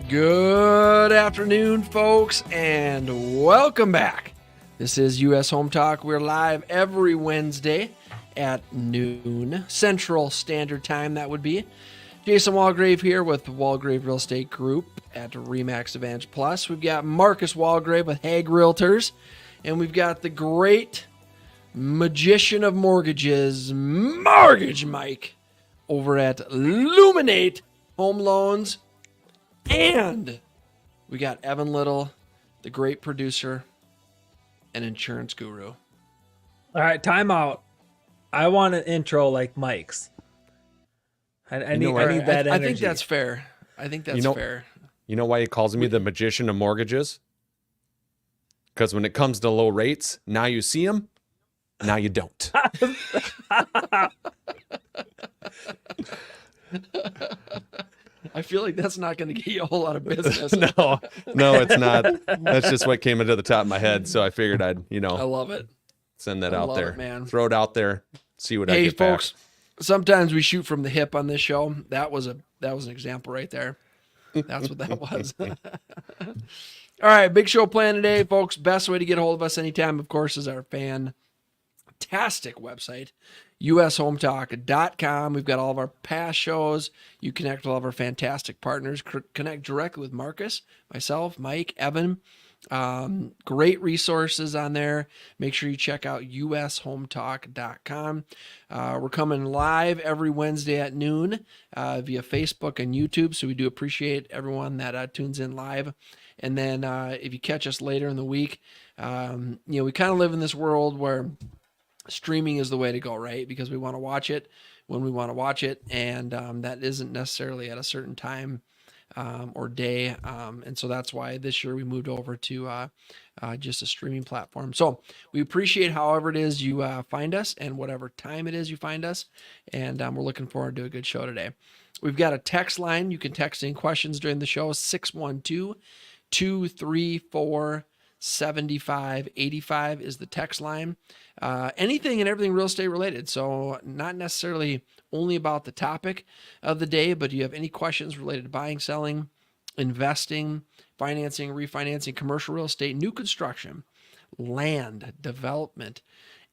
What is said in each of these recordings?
Good afternoon, folks, and welcome back. This is US Home Talk. We're live every Wednesday at noon Central Standard Time. That would be Jason Walgrave here with Walgrave Real Estate Group at Remax Advantage Plus. We've got Marcus Walgrave with Hague Realtors, and we've got the great magician of mortgages, Mortgage Mike, over at Luminate Home Loans. And we got Evan Little, the great producer and insurance guru. All right, time out. I want an intro like Mike's. I need that energy. I think that's fair. I think that's fair. You know why he calls me the magician of mortgages? Because when it comes to low rates, now you see them, now you don't. I feel like that's not going to get you a whole lot of business. No, it's not. That's just what came into the top of my head. So I figured I'd, I love it. Send that out there, man. Throw it out there, see what I get back. Hey, folks, sometimes we shoot from the hip on this show. That was an example right there. That's what that was. All right, big show plan today, folks. Best way to get a hold of us anytime, of course, is our fantastic website, ushometalk.com. We've got all of our past shows. You connect with all of our fantastic partners. Connect directly with Marcus, myself, Mike, Evan. Great resources on there. Make sure you check out ushometalk.com. We're coming live every Wednesday at noon via Facebook and YouTube, so we do appreciate everyone that tunes in live. And then if you catch us later in the week, we kind of live in this world where streaming is the way to go, right? Because we want to watch it when we want to watch it, and that isn't necessarily at a certain time or day. And so that's why this year we moved over to just a streaming platform. So we appreciate however it is you find us and whatever time it is you find us. And we're looking forward to a good show today. We've got a text line. You can text in questions during the show, 612-234-7585 is the text line. Anything and everything real estate related. So not necessarily only about the topic of the day, but do you have any questions related to buying, selling, investing, financing, refinancing, commercial real estate, new construction, land, development,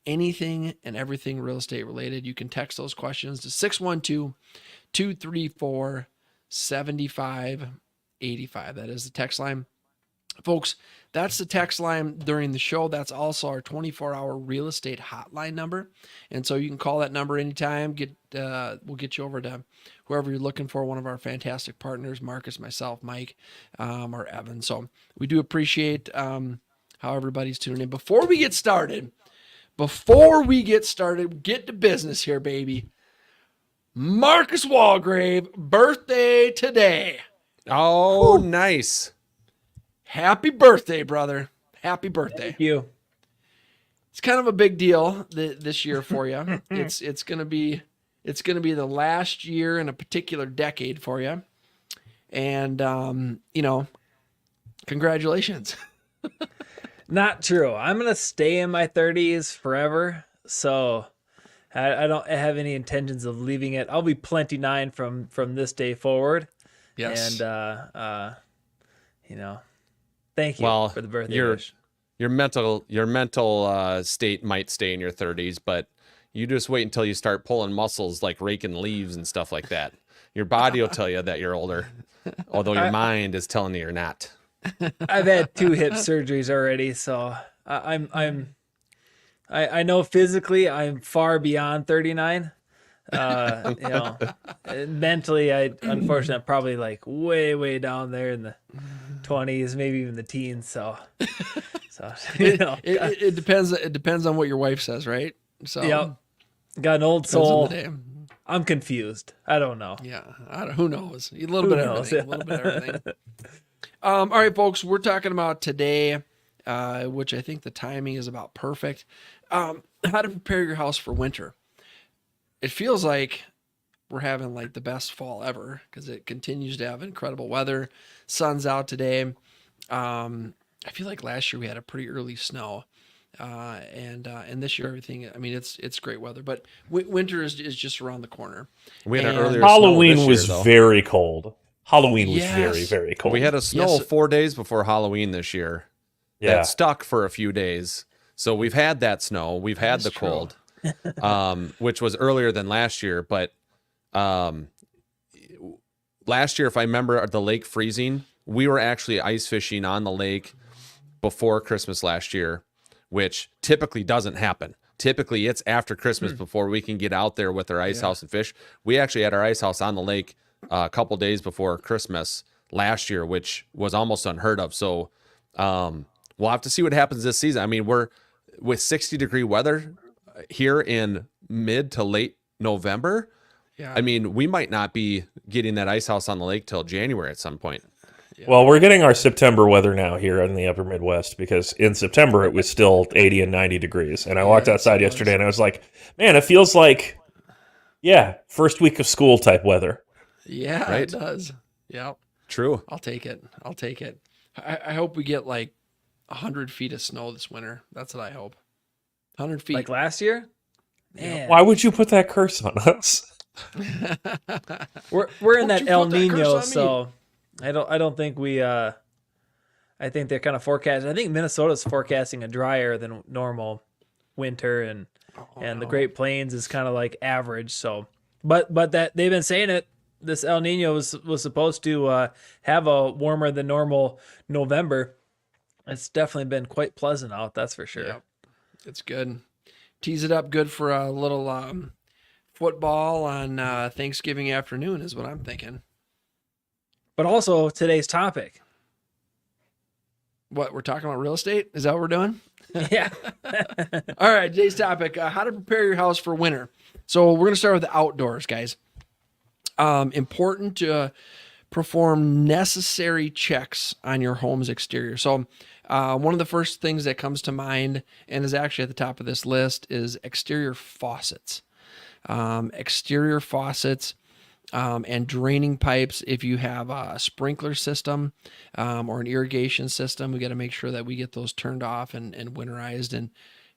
anything and everything real estate related, you can text those questions to 612-234-7585. That is the text line. Folks, that's the text line during the show. That's also our 24-hour real estate hotline number. And so you can call that number anytime. We'll get you over to whoever you're looking for, one of our fantastic partners, Marcus, myself, Mike, or Evan. So we do appreciate how everybody's tuning in. Before we get started, get to business here, baby. Marcus Walgrave, birthday today. Oh, whew. Nice. Happy birthday, brother. Happy birthday. Thank you. It's kind of a big deal this year for you. It's going to be the last year in a particular decade for you. And congratulations. Not true. I'm going to stay in my 30s forever. So I don't have any intentions of leaving it. I'll be plenty 9 from this day forward. Yes. And thank you for the birthday wish. Your mental state might stay in your 30s, but you just wait until you start pulling muscles like raking leaves and stuff like that. Your body will tell you that you're older, although your mind is telling you you're not. I've had 2 hip surgeries already, so I know physically I'm far beyond 39. Mentally, unfortunately, I'm probably like way down there in the 20s, maybe even the teens. So it depends. It depends on what your wife says, right? So yep. Got an old soul. I'm confused. I don't know. Yeah, who knows? A little bit of everything. All right, folks, we're talking about today, which I think the timing is about perfect. How to prepare your house for winter. It feels like we're having like the best fall ever because it continues to have incredible weather. Sun's out today. I feel like last year we had a pretty early snow. And this year everything, I mean, it's great weather, but winter is just around the corner. We had an earlier Halloween snow this was year, very cold. Halloween was Yes. very, very cold. We had a snow Yes. 4 days before Halloween this year. yeah. That stuck for a few days. So we've had that snow. We've had is the true. cold, which was earlier than last year. But last year, if I remember the lake freezing, we were actually ice fishing on the lake before Christmas last year, which typically doesn't happen. Typically, it's after Christmas before we can get out there with our ice house and fish. We actually had our ice house on the lake a couple days before Christmas last year, which was almost unheard of. So we'll have to see what happens this season. I mean, we're with 60-degree weather here in mid to late November. Yeah. I mean, we might not be getting that ice house on the lake till January at some point. Well, we're getting our September weather now here in the upper Midwest because in September it was still 80 and 90 degrees. And I walked outside yesterday and I was like, man, it feels like, first week of school type weather. Yeah, Right? it does. Yep. True. I'll take it. I hope we get like 100 feet of snow this winter. That's what I hope. 100 feet. Like last year? Man. Why would you put that curse on us? We're in Don't that you El put that curse Nino, on me. so I don't think we I think they're kind of forecasting. I think Minnesota's forecasting a drier than normal winter, and the Great Plains is kind of like average. So, but that they've been saying it. This El Nino was supposed to have a warmer than normal November. It's definitely been quite pleasant out. That's for sure. Yep. It's good. Tease it up good for a little football on Thanksgiving afternoon is what I'm thinking. But also today's topic. What, we're talking about real estate? Is that what we're doing? Yeah. All right, today's topic, how to prepare your house for winter. So we're going to start with the outdoors, guys. Important to perform necessary checks on your home's exterior. So one of the first things that comes to mind and is actually at the top of this list is exterior faucets. Exterior faucets and draining pipes. If you have a sprinkler system or an irrigation system, we got to make sure that we get those turned off and winterized.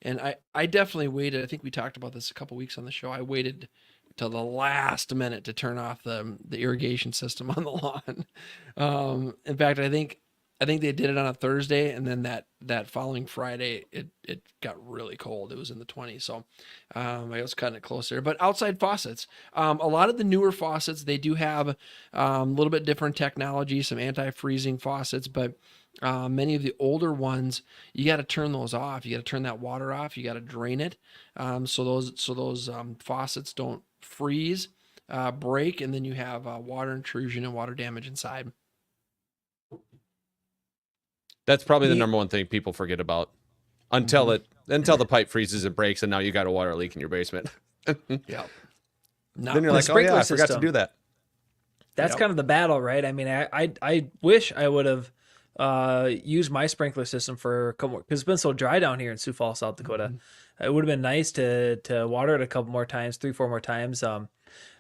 And I definitely waited. I think we talked about this a couple weeks on the show. I waited till the last minute to turn off the irrigation system on the lawn. In fact, I think they did it on a Thursday, and then that following Friday, it got really cold. It was in the 20s, so I was cutting it close there. But outside faucets, a lot of the newer faucets, they do have a little bit different technology, some anti-freezing faucets, but many of the older ones, you got to turn those off. You got to turn that water off. You got to drain it, so those faucets don't freeze, break, and then you have water intrusion and water damage inside. That's probably the number one thing people forget about until the pipe freezes and breaks, and now you got a water leak in your basement. Yeah. Then you're the like, oh yeah, sprinkler I forgot to system. do that. That's Yep. kind of the battle, right? I mean, I wish I would have used my sprinkler system for a couple, because it's been so dry down here in Sioux Falls, South Dakota. It would have been nice to water it a couple more times, 3-4 more times.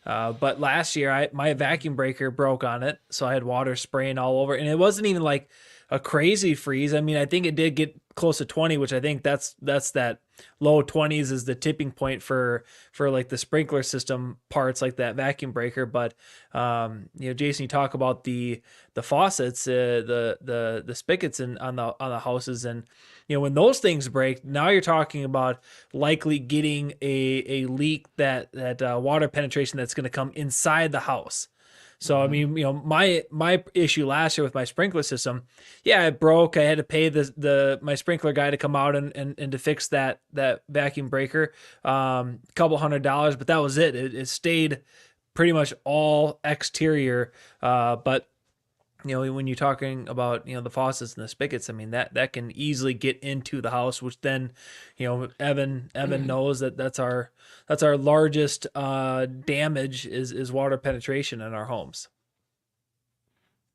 But last year, my vacuum breaker broke on it, so I had water spraying all over, and it wasn't even like a crazy freeze. I mean, I think it did get close to 20, which I think that's that low 20s is the tipping point for like the sprinkler system parts, like that vacuum breaker. But Jason, you talk about the faucets, the spigots on the houses, and when those things break, now you're talking about likely getting a leak that water penetration that's going to come inside the house. So I mean, my issue last year with my sprinkler system, it broke. I had to pay my sprinkler guy to come out and to fix that vacuum breaker, $200, but that was it. It stayed pretty much all exterior. But when you're talking about the faucets and the spigots, I mean that can easily get into the house, which then Evan knows that's our largest damage is water penetration in our homes.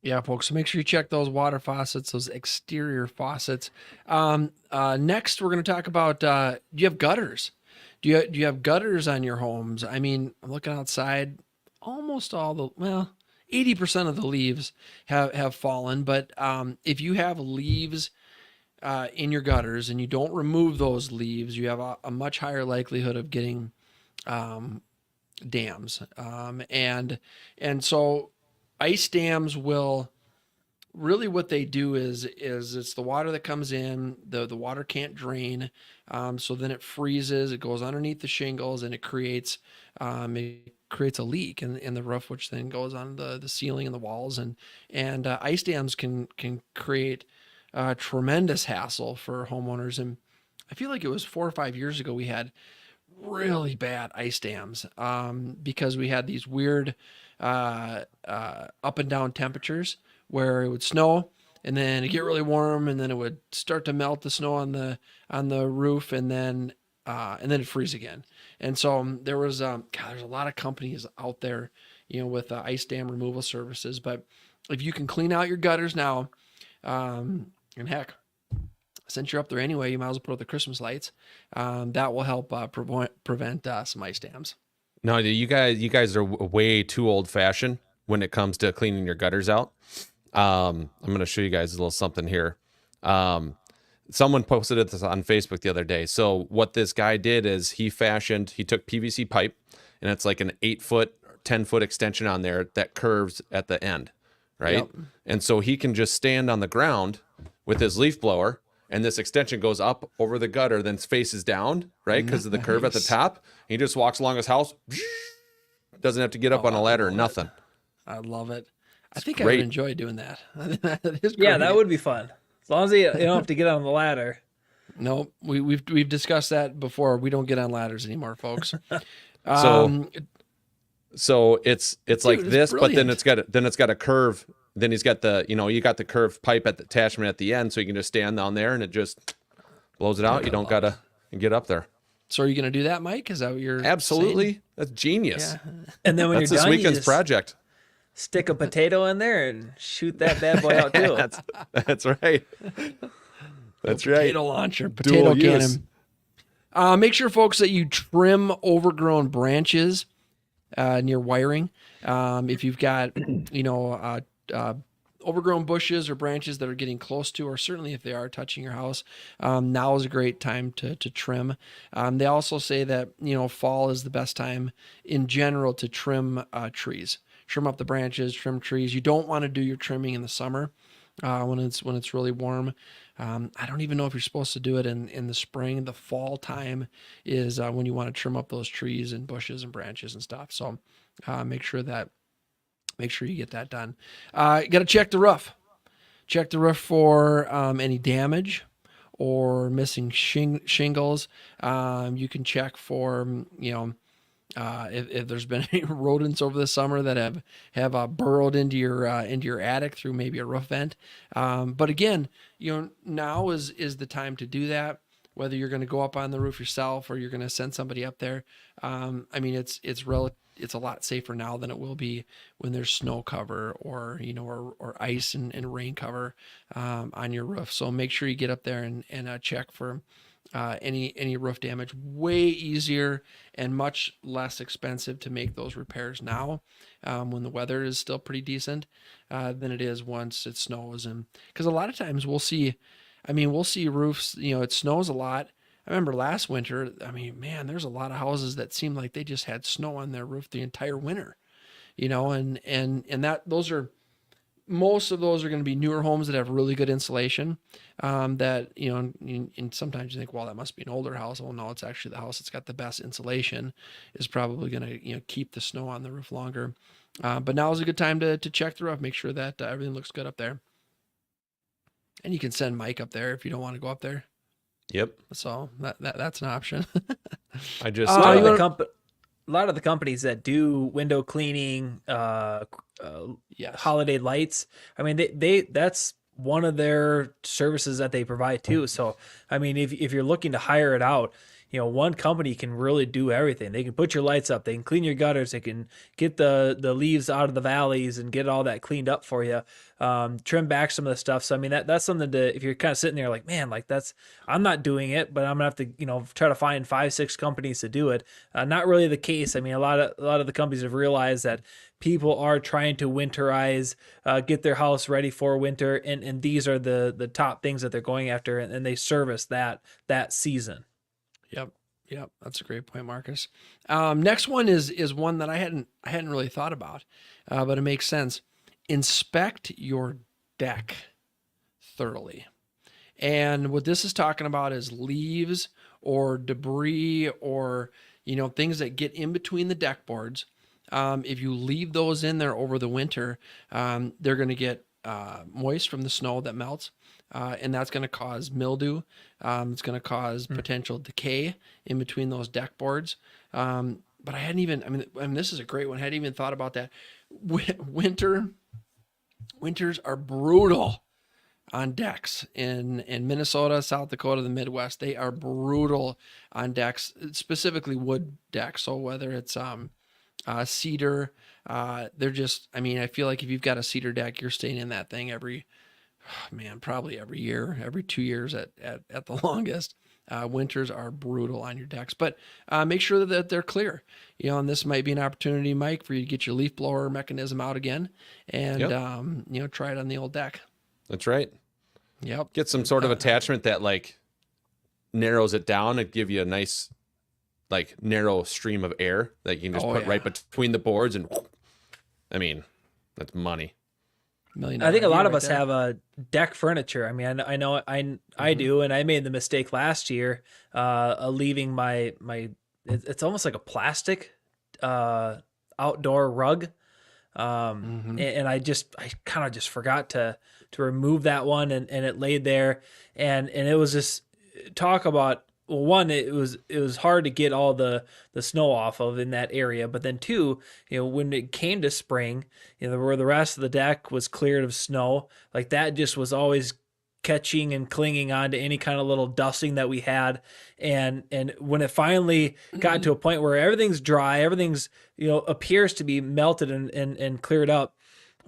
Yeah, folks. So make sure you check those water faucets, those exterior faucets. Next, we're going to talk about do you have gutters? Do you have gutters on your homes? I mean, I'm looking outside. Almost all 80% of the leaves have fallen. But if you have leaves in your gutters and you don't remove those leaves, you have a much higher likelihood of getting dams. And so ice dams will really, what they do is it's the water that comes in, the water can't drain, so then it freezes, it goes underneath the shingles, and it creates a leak in the roof, which then goes on the ceiling and the walls, and ice dams can create tremendous hassle for homeowners. And I feel like it was 4 or 5 years ago we had really bad ice dams, because we had these weird up and down temperatures where it would snow and then it'd get really warm and then it would start to melt the snow on the roof, and then it'd freeze again. And so there was there's a lot of companies out there, with ice dam removal services. But if you can clean out your gutters now, and heck, since you're up there anyway, you might as well put up the Christmas lights. That will help prevent some ice dams. No, you guys are way too old fashioned when it comes to cleaning your gutters out. I'm going to show you guys a little something here. Someone posted this on Facebook the other day. So what this guy did is he took PVC pipe, and it's like an 8-foot, 10-foot extension on there that curves at the end, right? Yep. And so he can just stand on the ground with his leaf blower, and this extension goes up over the gutter, then faces down, right? Because of the curve at the Nice. top. He just walks along his house, doesn't have to get up on a ladder or nothing. I love it. I think I great. would enjoy doing that. That is Yeah, great. that would be fun. As long as you don't have to get on the ladder. No, we've discussed that before. We don't get on ladders anymore, folks. So it's like it's this, but then brilliant. it's got a curve. Then he's got you got the curved pipe at the attachment at the end, so you can just stand down there and it just blows it out. You don't gotta get up there. So are you going to do that, Mike? Is that what you're Absolutely, saying? that's genius. Yeah. And then when That's you're this done, you weekend's just project. stick a potato in there and shoot that bad boy out too. That's right. That's right. Potato launcher, potato Dual use. cannon. Make sure, folks, that you trim overgrown branches near wiring. If you've got, overgrown bushes or branches that are getting close to, or certainly if they are touching your house, now is a great time to trim. They also say that, fall is the best time in general to trim trees. Trim up the branches, trim trees. You don't want to do your trimming in the summer when it's really warm. I don't even know if you're supposed to do it in the spring. The fall time is when you want to trim up those trees and bushes and branches and stuff. So make sure you get that done. You got to check the roof. Check the roof for any damage or missing shingles. You can check for, if there's been any rodents over the summer that have burrowed into your attic through maybe a roof vent. But again, now is the time to do that. Whether you're going to go up on the roof yourself or you're going to send somebody up there. It's a lot safer now than it will be when there's snow cover or ice and rain cover on your roof. So make sure you get up there and check for any roof damage. Way easier and much less expensive to make those repairs now when the weather is still pretty decent than it is once it snows. And because a lot of times we'll see roofs, it snows a lot. I remember last winter, there's a lot of houses that seemed like they just had snow on their roof the entire winter, and most of those are going to be newer homes that have really good insulation. And sometimes you think, well, that must be an older house. Well, no, it's actually the house that's got the best insulation is probably going to, keep the snow on the roof longer. But now is a good time to check the roof, make sure that everything looks good up there. And you can send Mike up there if you don't want to go up there. Yep. So that's an option. I just A lot of you the a lot of the companies that do window cleaning, Yes. holiday lights, they that's one of their services that they provide too. So if you're looking to hire it out, one company can really do everything. They can put your lights up, they can clean your gutters, they can get the leaves out of the valleys and get all that cleaned up for you, trim back some of the stuff. So that's something to, if you're kind of sitting there like, man, like I'm not doing it, but I'm gonna have to try to find 5-6 companies to do it. Not really the case. A lot of the companies have realized that people are trying to winterize, get their house ready for winter, and these are the top things that they're going after, and they service that season. Yep. That's a great point, Marcus. Next one is one that I hadn't really thought about, but it makes sense. inspect your deck thoroughly. And what this is talking about is leaves or debris or, things that get in between the deck boards. If you leave those in there over the winter, they're going to get moist from the snow that melts. And that's going to cause mildew. It's going to cause potential decay in between those deck boards. But I hadn't even, I mean, this is a great one. I hadn't even thought about that. Winters are brutal on decks in Minnesota, South Dakota, the Midwest. They are brutal on decks, specifically wood decks. So whether it's cedar, they're just, I feel like if you've got a cedar deck, you're staying in that thing probably every year, every 2 years at the longest. Winters are brutal on your decks, but make sure that they're clear. And this might be an opportunity, Mike, for you to get your leaf blower mechanism out again and, try it on the old deck. That's right. Yep. Get some sort of attachment that like narrows it down and give you a nice like narrow stream of air that you can just put right between the boards. And that's money. I think a lot of us have a deck furniture. I know I do, and I made the mistake last year leaving my it's almost like a plastic outdoor rug. And I kind of just forgot to remove that one, and it laid there, and it was just talk about, well, one, it was hard to get all the snow off of in that area, but then two, when it came to spring, where the rest of the deck was cleared of snow, like that just was always catching and clinging on to any kind of little dusting that we had, and when it finally got to a point where everything's dry, everything's appears to be melted and cleared up,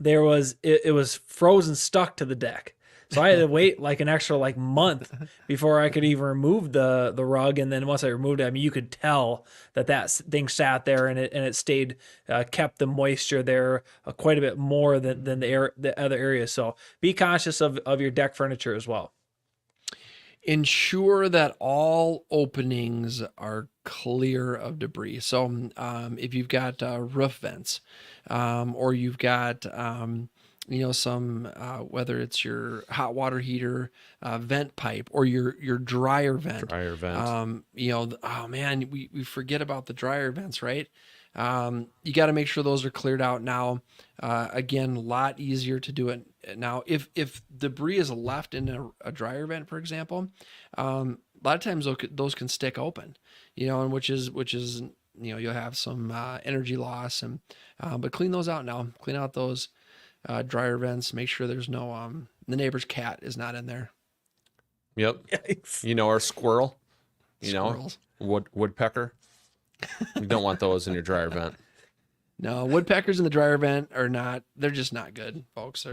it was frozen stuck to the deck. So I had to wait like an extra month before I could even remove the rug. And then once I removed it, you could tell that thing sat there and it stayed, kept the moisture there quite a bit more than the other areas. So be conscious of your deck furniture as well. Ensure that all openings are clear of debris. So if you've got roof vents or you've got some whether it's your hot water heater vent pipe or your dryer vent. Oh man, we forget about the dryer vents, right? You got to make sure those are cleared out now. Again, a lot easier to do it now. If debris is left in a dryer vent, for example, a lot of times those can stick open, and which is you'll have some energy loss, and but clean those out now. Clean out those dryer vents. Make sure there's no the neighbor's cat is not in there. Yep. Yikes. Or squirrel. Squirrels. Woodpecker. You don't want those in your dryer vent. No, woodpeckers in the dryer vent are not. They're just not good, folks.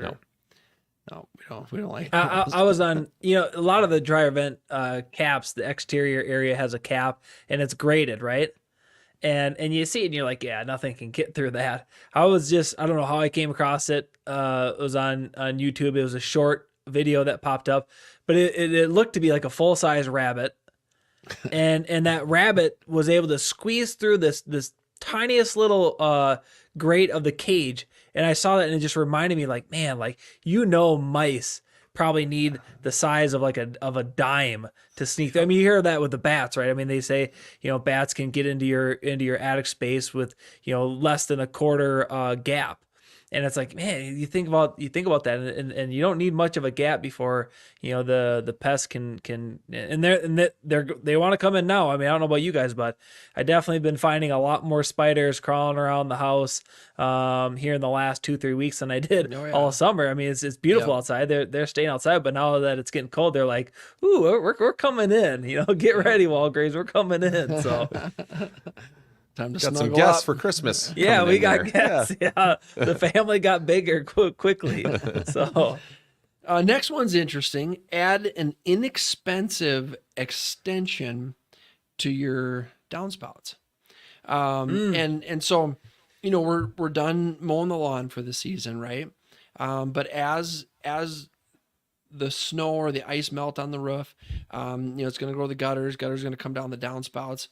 No, we don't like. I was on, a lot of the dryer vent caps. The exterior area has a cap, and it's graded, right? And you see it, and you're like, yeah, nothing can get through that. I don't know how I came across it. It was on YouTube. It was a short video that popped up, but it looked to be like a full size rabbit, and that rabbit was able to squeeze through this tiniest little grate of the cage. And I saw that, and it just reminded me, mice probably need the size of a dime to sneak through. You hear that with the bats, right? They say, bats can get into your attic space with, less than a quarter gap. And it's like, man, you think about that, and you don't need much of a gap before the pests can and they want to come in now. I don't know about you guys, but I definitely been finding a lot more spiders crawling around the house here in the last 2-3 weeks than I did all summer. It's beautiful outside. They're staying outside, but now that it's getting cold, they're like, ooh, we're coming in. Get ready, Walgreens, we're coming in. So. Time to got some snuggle guests up. for Christmas. Yeah, we got there. guests. Yeah, the family got bigger quickly. So, next one's interesting. Add an inexpensive extension to your downspouts. And so, we're done mowing the lawn for the season, right? But as the snow or the ice melt on the roof, it's going to go to the gutters. Gutters going to come down the downspouts.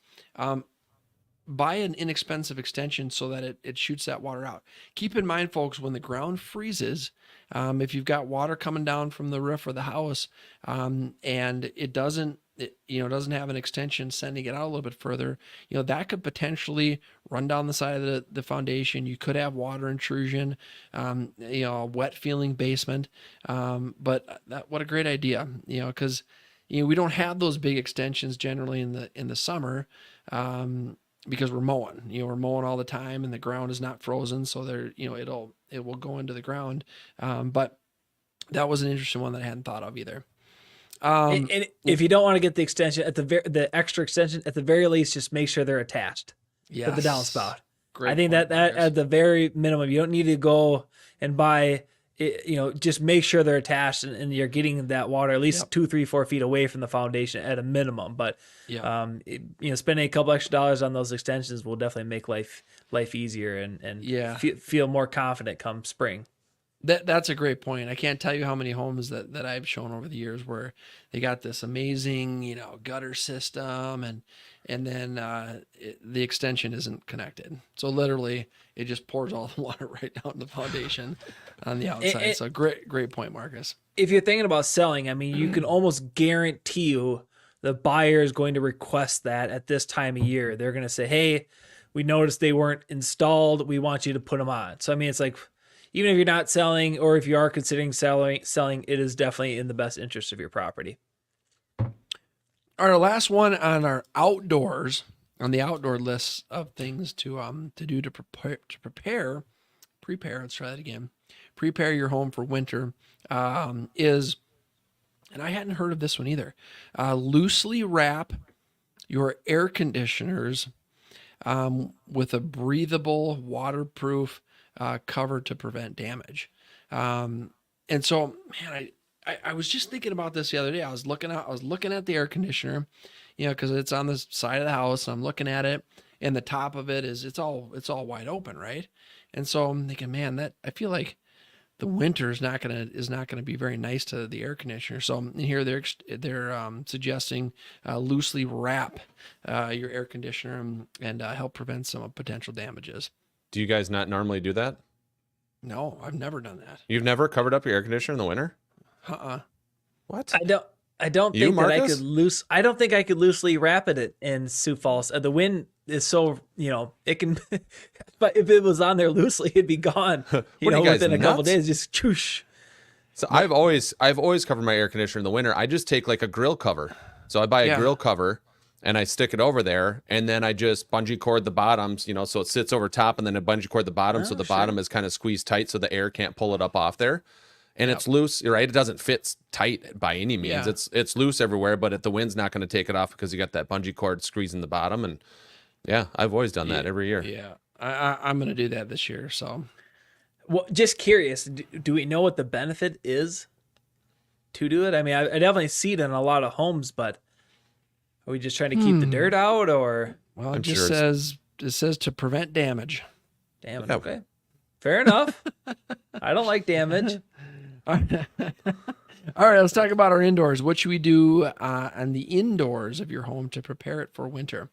buy an inexpensive extension so that it shoots that water out. Keep in mind, folks, when the ground freezes, if you've got water coming down from the roof or the house, and it doesn't have an extension sending it out a little bit further, that could potentially run down the side of the foundation. You could have water intrusion, a wet feeling basement. But what a great idea, because we don't have those big extensions generally in the summer, because we're mowing. We're mowing all the time, and the ground is not frozen, so it will go into the ground. But that was an interesting one that I hadn't thought of either. And if you don't want to get the extension the extra extension, at the very least, just make sure they're attached to the downspout. Great I think point, that Marcus. at the very minimum, you don't need to go and buy it, just make sure they're attached and you're getting that water at least 2, 3, 4 feet away from the foundation at a minimum. But spending a couple extra dollars on those extensions will definitely make life easier and feel more confident come spring. That's a great point. I can't tell you how many homes that I've shown over the years where they got this amazing, gutter system, and then the extension isn't connected. So literally, it just pours all the water right down the foundation on the outside. So great point, Marcus. If you're thinking about selling, I mean, you can almost guarantee you the buyer is going to request that at this time of year. They're going to say, "Hey, we noticed they weren't installed. We want you to put them on." So I mean, it's like, even if you're not selling, or if you are considering selling, it is definitely in the best interest of your property. Our last one on the outdoor list of things to do to prepare. Let's try that again. Prepare your home for winter is, and I hadn't heard of this one either. Loosely wrap your air conditioners with a breathable, waterproof cover to prevent damage. And so, man, I was just thinking about this the other day. I was looking at the air conditioner, because it's on the side of the house. And I'm looking at it, and the top of it it's all wide open, right? And so I'm thinking, man, I feel like the winter is not gonna be very nice to the air conditioner. So here they're suggesting loosely wrap your air conditioner and help prevent some potential damages. Do you guys not normally do that? No, I've never done that. You've never covered up your air conditioner in the winter? What? I don't You, think that I Marcus? I don't think I could loosely wrap it in Sioux Falls. The wind is so, it can, but if it was on there loosely, it'd be gone. What are you guys, within a couple nuts? days, just choosh. So I've always covered my air conditioner in the winter. I just take like a grill cover. So I buy a grill cover and I stick it over there, and then I just bungee cord the bottoms, so it sits over top, and then I bungee cord the bottom, so the bottom is kind of squeezed tight so the air can't pull it up off there. And it's loose, right? It doesn't fit tight by any means. Yeah. It's loose everywhere, but the wind's not going to take it off because you got that bungee cord squeezing the bottom. And I've always done that every year. Yeah, I'm going to do that this year. So, Well, just curious, do we know what the benefit is to do it? I mean, I definitely see it in a lot of homes, but are we just trying to keep the dirt out, or? well, I'm it just sure says to prevent damage. Damn it. Yeah. Okay. Fair enough. I don't like damage. All right, let's talk about our indoors. What should we do on the indoors of your home to prepare it for winter?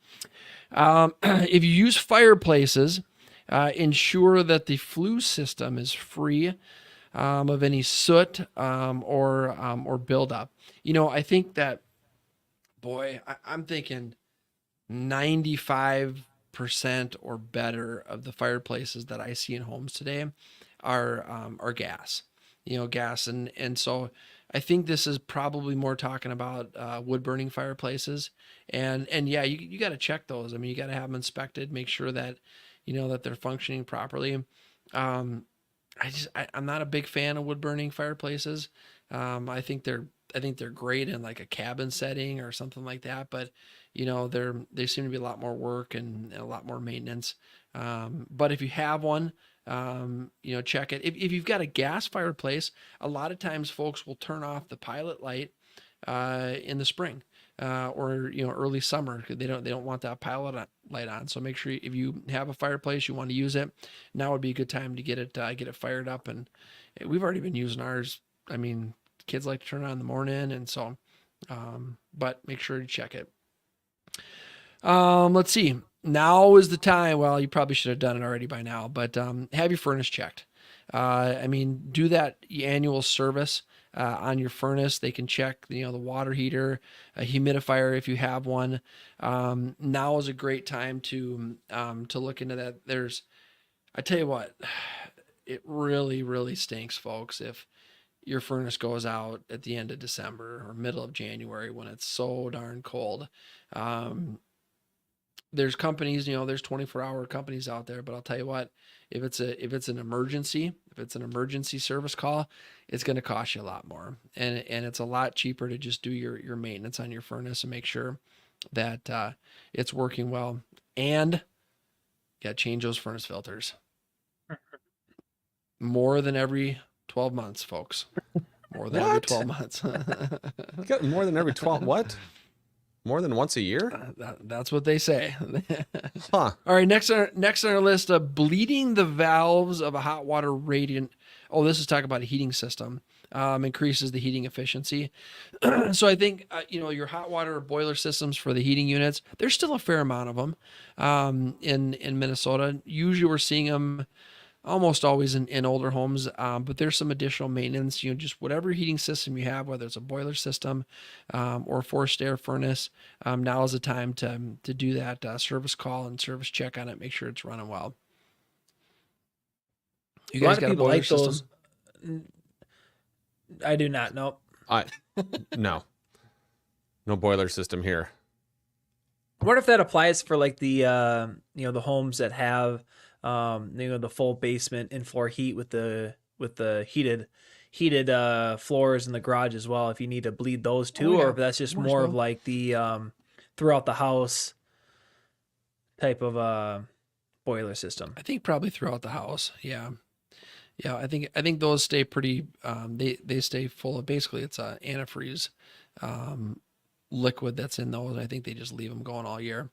If you use fireplaces, ensure that the flue system is free of any soot or buildup. I think that, boy, I'm thinking 95% or better of the fireplaces that I see in homes today are gas. Gas, and so I think this is probably more talking about wood burning fireplaces, and yeah, you got to check those. I mean, you got to have them inspected, make sure that that they're functioning properly. I'm not a big fan of wood burning fireplaces. I think they're great in like a cabin setting or something like that, but they seem to be a lot more work and a lot more maintenance. But if you have one, check it. If you've got a gas fireplace, a lot of times folks will turn off the pilot light in the spring or early summer. They don't want that pilot light on. So make sure if you have a fireplace, you want to use it, now would be a good time to get it fired up. And we've already been using ours. I mean, kids like to turn it on in the morning, and so but make sure to check it. Let's see. now is the time. Well, you probably should have done it already by now, but have your furnace checked. I mean, do that annual service on your furnace. They can check, the water heater, a humidifier if you have one. Now is a great time to look into that. I tell you what, it really, really stinks, folks, if your furnace goes out at the end of December or middle of January when it's so darn cold. There's companies, there's 24-hour companies out there, but I'll tell you what, if it's an emergency service call, it's going to cost you a lot more. And it's a lot cheaper to just do your maintenance on your furnace and make sure that it's working well. And you got to change those furnace filters more than every 12 months, folks. More than every What? 12 months. You got more than every 12. What? More than once a year? That's what they say. Huh. All right, next on our list, bleeding the valves of a hot water radiant. Oh, this is talking about a heating system. Increases the heating efficiency. So I think, your hot water boiler systems for the heating units, there's still a fair amount of them in Minnesota. Usually we're seeing them almost always in older homes, but there's some additional maintenance. Just whatever heating system you have, whether it's a boiler system or a forced air furnace, now is the time to do that service call and service check on it. Make sure it's running well. You A lot guys of got a people boiler like those. system? I do not know. No. No boiler system here. I wonder if that applies for like the the homes that have the full basement in floor heat with the heated floors in the garage as well. If you need to bleed those too, Oh, yeah. or if that's just More more so. of like the throughout the house type of boiler system. I think probably throughout the house. Yeah. Yeah. I think those stay pretty, they stay full of, basically it's a antifreeze, liquid that's in those. I think they just leave them going all year.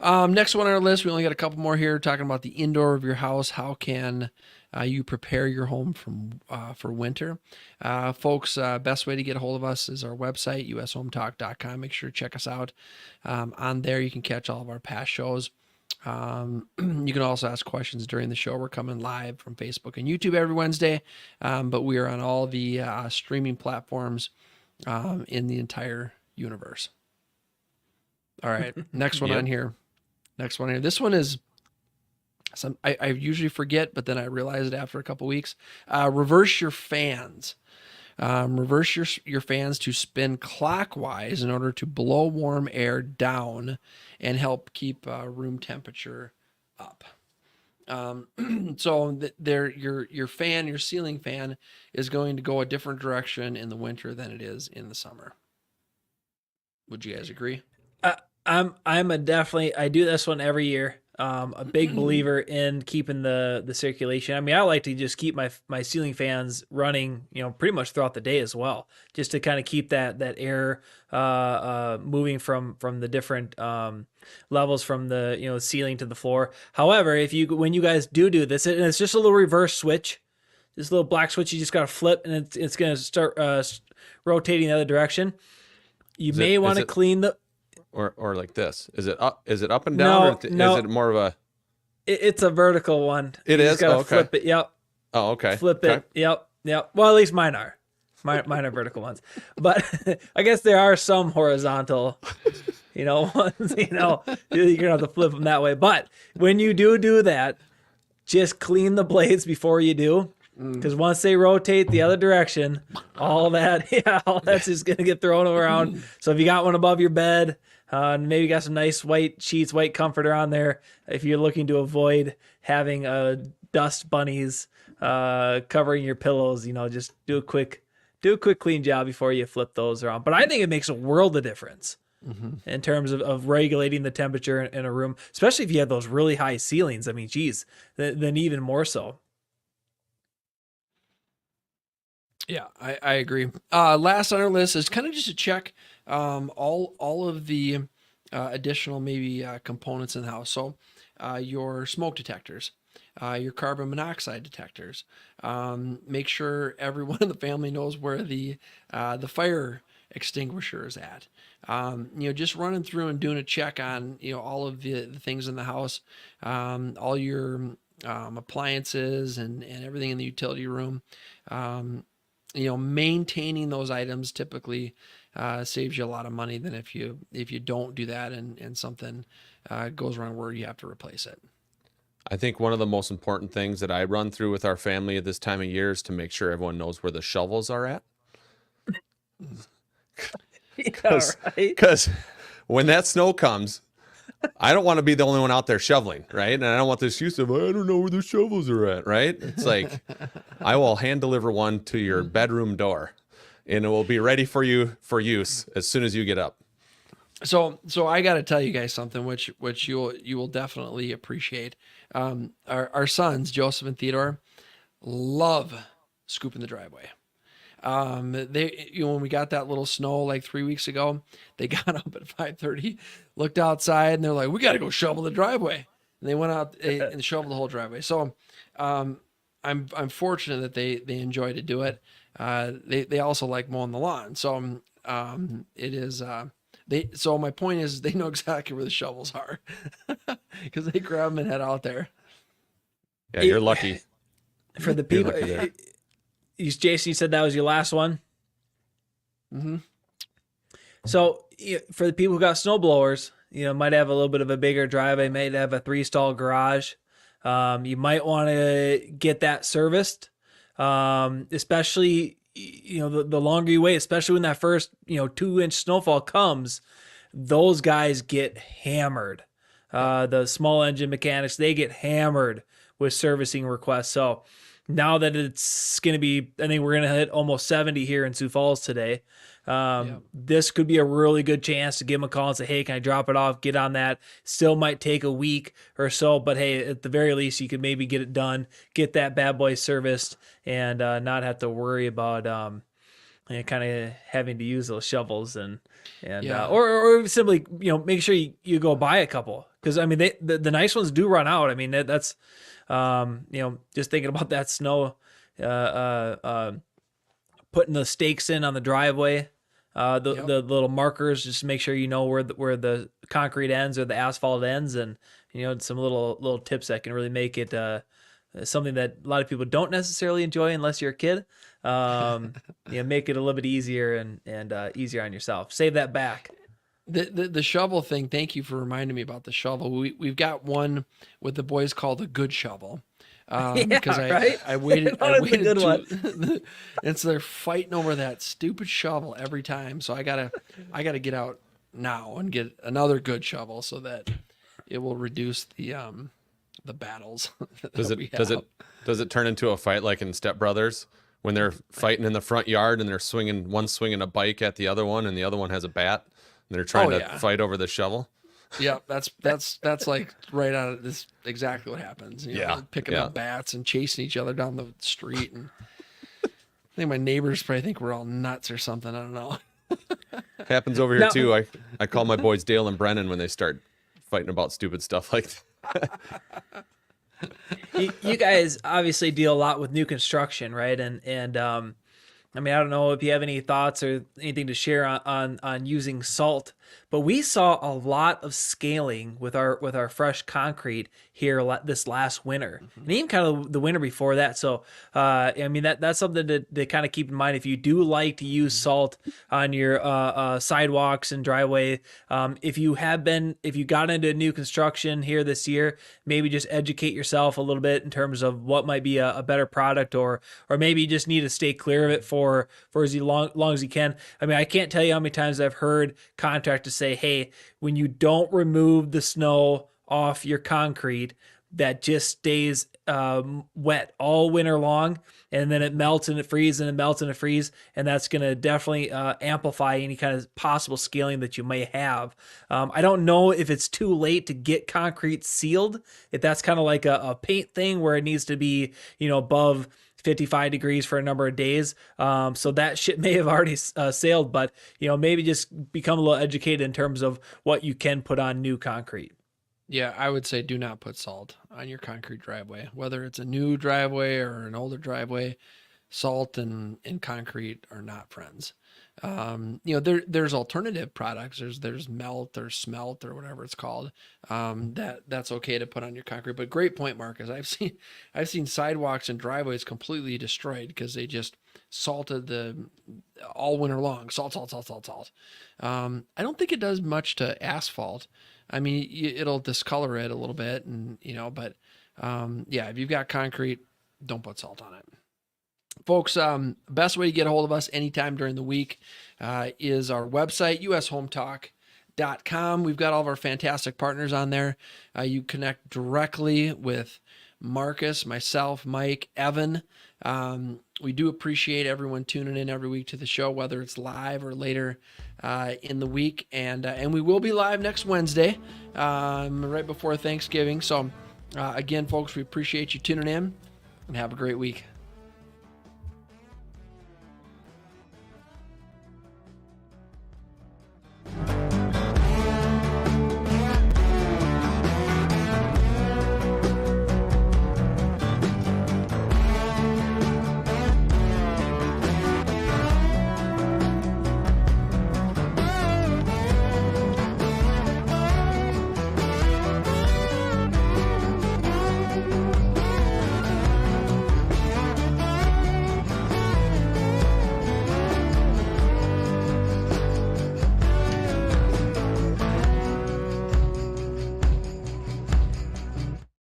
Next one on our list, we only got a couple more here talking about the indoor of your house. How can you prepare your home for winter? Folks, best way to get a hold of us is our website, ushometalk.com. Make sure to check us out. On there, you can catch all of our past shows. You can also ask questions during the show. We're coming live from Facebook and YouTube every Wednesday, but we are on all the streaming platforms in the entire universe. All right, next one Yep. on here. This one is I usually forget, but then I realize it after a couple weeks. Reverse your fans. Reverse your fans to spin clockwise in order to blow warm air down and help keep room temperature up. So your fan, your ceiling fan, is going to go a different direction in the winter than it is in the summer. Would you guys agree? I'm definitely, I do this one every year. A big believer in keeping the circulation. I mean, I like to just keep my ceiling fans running, pretty much throughout the day as well, just to kind of keep that air moving from the different levels from the ceiling to the floor. However, when you guys do this, and it's just a little reverse switch, this little black switch, you just got to flip, and it's going to start rotating the other direction. You may want to clean the. Or like this. Is it up and down? No. Is it more of a It's a vertical one. It You is? just gotta Oh, okay. flip it. Yep. Oh, okay. Flip Okay. it. Yep. Well, at least mine are. Mine are vertical ones. But I guess there are some horizontal, ones, you're gonna have to flip them that way. But when you do that, just clean the blades before you do. Because once they rotate the other direction, all that's just gonna get thrown around. So if you got one above your bed, maybe you got some nice white sheets, white comforter on there. If you're looking to avoid having dust bunnies covering your pillows, just do a quick clean job before you flip those around. But I think it makes a world of difference in terms of regulating the temperature in a room, especially if you have those really high ceilings. I mean, geez, then even more so. Yeah, I agree. Last on our list is kind of just to check all of the additional maybe components in the house. So your smoke detectors, your carbon monoxide detectors. Make sure everyone in the family knows where the fire extinguishers at. Just running through and doing a check on, all of the things in the house, all your appliances and everything in the utility room. Maintaining those items typically saves you a lot of money than if you don't do that and something goes wrong where you have to replace it. I think one of the most important things that I run through with our family at this time of year is to make sure everyone knows where the shovels are at. Because when that snow comes, I don't want to be the only one out there shoveling, right? And I don't want this use of, I don't know where the shovels are at, right? It's like, I will hand deliver one to your bedroom door, and it will be ready for you for use as soon as you get up. So I got to tell you guys something, which you will definitely appreciate. Our sons, Joseph and Theodore, love scooping the driveway. When we got that little snow like 3 weeks ago, they got up at 5:30, looked outside, and they're like, "We got to go shovel the driveway." And they went out and shoveled the whole driveway. So, I'm fortunate that they enjoy to do it. They also like mowing the lawn. So, it is. So my point is, they know exactly where the shovels are because they grab them and head out there. Yeah, you're lucky. For the You're people, lucky there. Jason, you said that was your last one. Mm-hmm. So for the people who got snow blowers, might have a little bit of a bigger driveway, might have a 3-stall garage. You might want to get that serviced, especially the longer you wait, especially when that first 2-inch snowfall comes. Those guys get hammered. The small engine mechanics, they get hammered with servicing requests. So now that it's going to be, I think we're going to hit almost 70 here in Sioux Falls today. This could be a really good chance to give them a call and say, hey, can I drop it off? Get on that. Still might take a week or so, but hey, at the very least, you could maybe get it done, get that bad boy serviced, and not have to worry about kind of having to use those shovels or simply make sure you go buy a couple, because I mean the nice ones do run out. I mean that's just thinking about that snow, putting the stakes in on the driveway, the little markers, just make sure you know where the concrete ends or the asphalt ends, and some little tips that can really make it something that a lot of people don't necessarily enjoy unless you're a kid. Make it a little bit easier and easier on yourself. Save that back. The shovel thing. Thank you for reminding me about the shovel. We've got one with the boys called a good shovel. Because I waited. I waited a good one. And so they're fighting over that stupid shovel every time. So I gotta get out now and get another good shovel so that it will reduce the battles. Does it turn into a fight like in Step Brothers when they're fighting in the front yard and they're swinging a bike at the other one and the other one has a bat and they're trying to fight over the shovel? Yeah, that's like right out of this, exactly what happens. Picking up bats and chasing each other down the street, and I think my neighbors probably think we're all nuts or something. I don't know. Happens over here too. I call my boys Dale and Brennan when they start fighting about stupid stuff like that. You guys obviously deal a lot with new construction, right? And I mean, I don't know if you have any thoughts or anything to share on using salt, but we saw a lot of scaling with our fresh concrete here this last winter, and even kind of the winter before that. So, I mean, that's something to kind of keep in mind if you do like to use salt on your sidewalks and driveway. If you got into new construction here this year, maybe just educate yourself a little bit in terms of what might be a better product, or maybe you just need to stay clear of it for as long as you can. I mean, I can't tell you how many times I've heard contractors say, hey, when you don't remove the snow off your concrete, that just stays wet all winter long, and then it melts and it freezes and it melts and it freezes, and that's going to definitely amplify any kind of possible scaling that you may have. I don't know if it's too late to get concrete sealed, if that's kind of like a paint thing where it needs to be above 55 degrees for a number of days. So that shit may have already sailed, but maybe just become a little educated in terms of what you can put on new concrete. Yeah, I would say do not put salt on your concrete driveway, whether it's a new driveway or an older driveway. salt and concrete are not friends. There's alternative products. There's melt or smelt or whatever it's called. That's okay to put on your concrete. But great point, Marcus. I've seen sidewalks and driveways completely destroyed because they just salted all winter long. Salt. I don't think it does much to asphalt. I mean, it'll discolor it a little bit, and but if you've got concrete, don't put salt on it. Folks, best way to get a hold of us anytime during the week is our website, ushometalk.com. We've got all of our fantastic partners on there. You connect directly with Marcus, myself, Mike, Evan. We do appreciate everyone tuning in every week to the show, whether it's live or later in the week. And we will be live next Wednesday, right before Thanksgiving. So again, folks, we appreciate you tuning in, and have a great week.